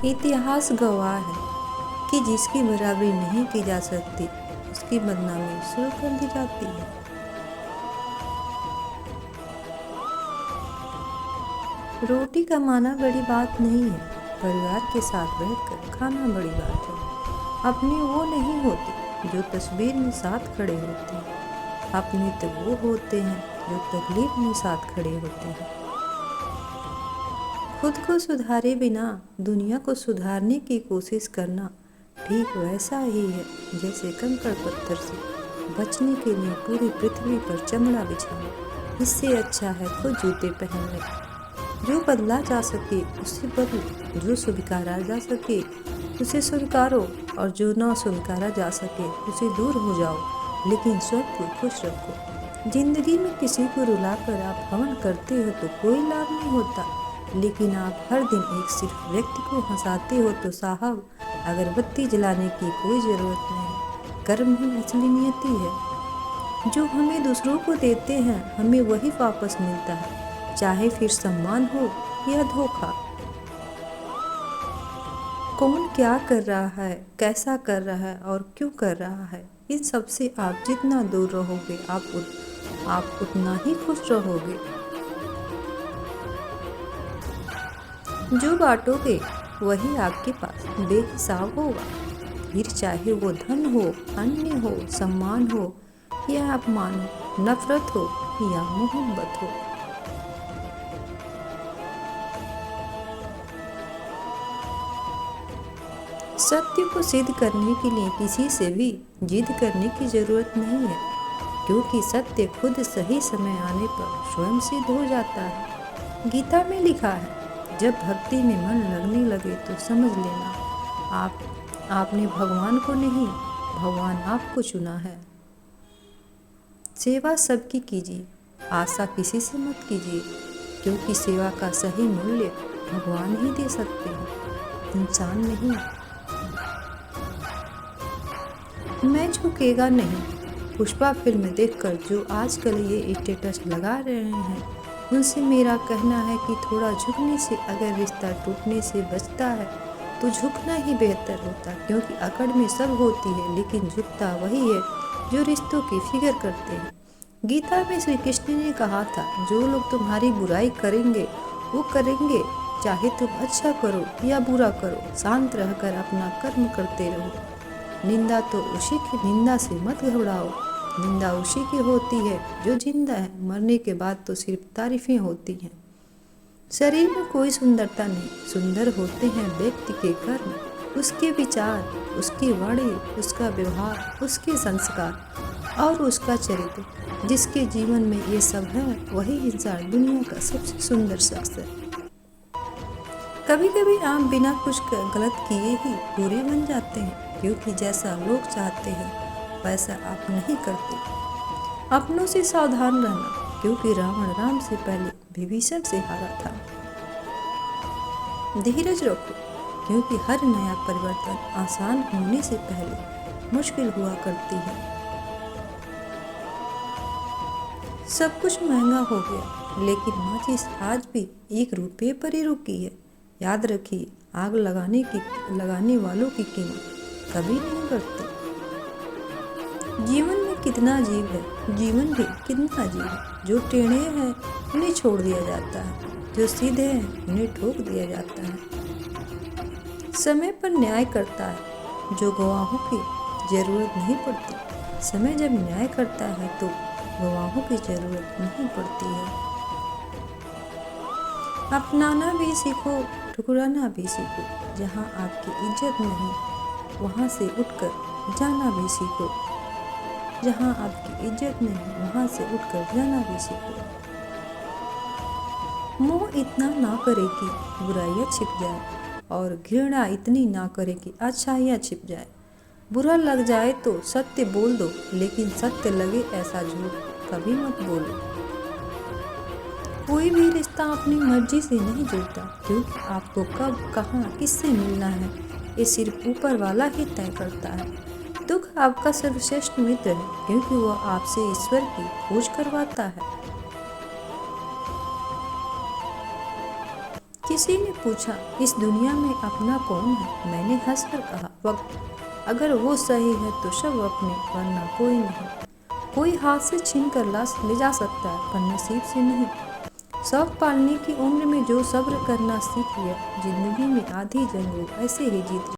इतिहास गवाह है कि जिसकी बराबरी नहीं की जा सकती उसकी बदनामी शुरू कर दी जाती है। रोटी कमाना बड़ी बात नहीं है, परिवार के साथ बैठकर खाना बड़ी बात है। अपने वो नहीं होते जो तस्वीर में साथ खड़े होते हैं, अपने तो वो होते हैं जो तकलीफ में साथ खड़े होते हैं। खुद को सुधारे बिना दुनिया को सुधारने की कोशिश करना ठीक वैसा ही है जैसे कंकड़ पत्थर से बचने के लिए पूरी पृथ्वी पर चमड़ा बिछाना। इससे अच्छा है खुद जूते पहन ले। जो बदला जा सके उसे बदलो, जो स्वीकारा जा सके उसे स्वीकारो, और जो ना स्वीकारा जा सके उसे दूर हो जाओ, लेकिन स्वयं को खुश रखो। जिंदगी में किसी को रुलाकर आप हवन करते हो तो कोई लाभ नहीं होता, लेकिन आप हर दिन एक सिर्फ व्यक्ति को हंसाते हो तो साहब अगरबत्ती जलाने की कोई ज़रूरत नहीं। कर्म ही असली नियति है। जो हमें दूसरों को देते हैं हमें वही वापस मिलता है, चाहे फिर सम्मान हो या धोखा। कौन क्या कर रहा है, कैसा कर रहा है और क्यों कर रहा है, इन सब से आप जितना दूर रहोगे आप उतना ही खुश रहोगे। जो बांटोगे वही आपके पास बेहिसाब होगा, फिर चाहे वो धन हो, अन्य हो, सम्मान हो या अपमान हो, नफरत हो या मोहब्बत हो। सत्य को सिद्ध करने के लिए किसी से भी जिद करने की जरूरत नहीं है, क्योंकि सत्य खुद सही समय आने पर स्वयं सिद्ध हो जाता है। गीता में लिखा है, जब भक्ति में मन लगने लगे तो समझ लेना आपने भगवान को नहीं, भगवान आपको चुना है। सेवा सबकी कीजिए, आशा किसी से मत कीजिए, क्योंकि सेवा का सही मूल्य भगवान ही दे सकते हैं, इंसान नहीं। मैं झुकेगा नहीं। पुष्पा फिल्म देखकर जो आजकल ये स्टेटस लगा रहे हैं उनसे मेरा कहना है कि थोड़ा झुकने से अगर रिश्ता टूटने से बचता है तो झुकना ही बेहतर होता, क्योंकि अकड़ में सब होती है लेकिन झुकता वही है जो रिश्तों की फिक्र करते हैं। गीता में श्री कृष्ण ने कहा था, जो लोग तुम्हारी बुराई करेंगे वो करेंगे, चाहे तुम अच्छा करो या बुरा करो, शांत रहकर अपना कर्म करते रहो। निंदा तो उसी की निंदा से मत घबराओ, निंदा उसी की होती है जो जिंदा है, मरने के बाद तो सिर्फ तारीफें होती हैं। शरीर में कोई सुंदरता नहीं, सुंदर होते हैं व्यक्ति के कर्म, उसके विचार, उसकी वाणी, उसका व्यवहार, उसके संस्कार और उसका चरित्र। जिसके जीवन में ये सब है वही इंसान दुनिया का सबसे सुंदर शख्स है। कभी कभी आप बिना कुछ गलत किए ही बुरे बन जाते हैं, क्योंकि जैसा लोग चाहते हैं वैसा आप नहीं करते। अपनों से सावधान रहना, क्योंकि रावण राम से पहले विभीषण से हारा था। धीरज रखो, क्योंकि हर नया परिवर्तन आसान होने से पहले मुश्किल हुआ करती है। सब कुछ महंगा हो गया, लेकिन माचिस आज भी 1 रुपये पर ही रुकी है। याद रखिए, आग लगाने वालों की कीमत कभी नहीं बढ़ती। जीवन में कितना अजीब है, जीवन भी कितना अजीब है। जो टेढ़े हैं उन्हें छोड़ दिया जाता है, जो सीधे हैं उन्हें ठोक दिया जाता है। समय पर न्याय करता है, जो गवाहों की जरूरत नहीं पड़ती। समय जब न्याय करता है तो गवाहों की जरूरत नहीं पड़ती है। अपनाना भी सीखो, ठुकराना भी सीखो। जहाँ आपकी इज्जत नहीं वहाँ से उठकर जाना भी सीखो, जहाँ आपकी इज्जत नहीं वहाँ से उठकर जाना भी सीखो। मोह इतना ना करे कि बुराइयाँ छिप जाए, और घृणा इतनी ना करे कि अच्छाइयाँ छिप जाए। बुरा लग जाए तो सत्य बोल दो, लेकिन सत्य लगे ऐसा झूठ कभी मत बोलो। कोई भी रिश्ता अपनी मर्जी से नहीं जुड़ता, क्योंकि आपको कब, कहाँ, किससे मिलना है ये सिर्फ ऊपर वाला ही तय करता है। दुख आपका सर्वश्रेष्ठ मित्र है, क्योंकि वह आपसे ईश्वर की खोज करवाता है। किसी ने पूछा, इस दुनिया में अपना कौन है? मैंने हंसकर कहा, वक्त। अगर वो सही है तो सब अपने, वरना कोई नहीं। कोई हाथ से छीन कर लाश ले जा सकता है, पर नसीब से नहीं। शौक पालने की उम्र में जो सब्र करना सीख गया, जिंदगी में आधी जंग वो ऐसे ही जीत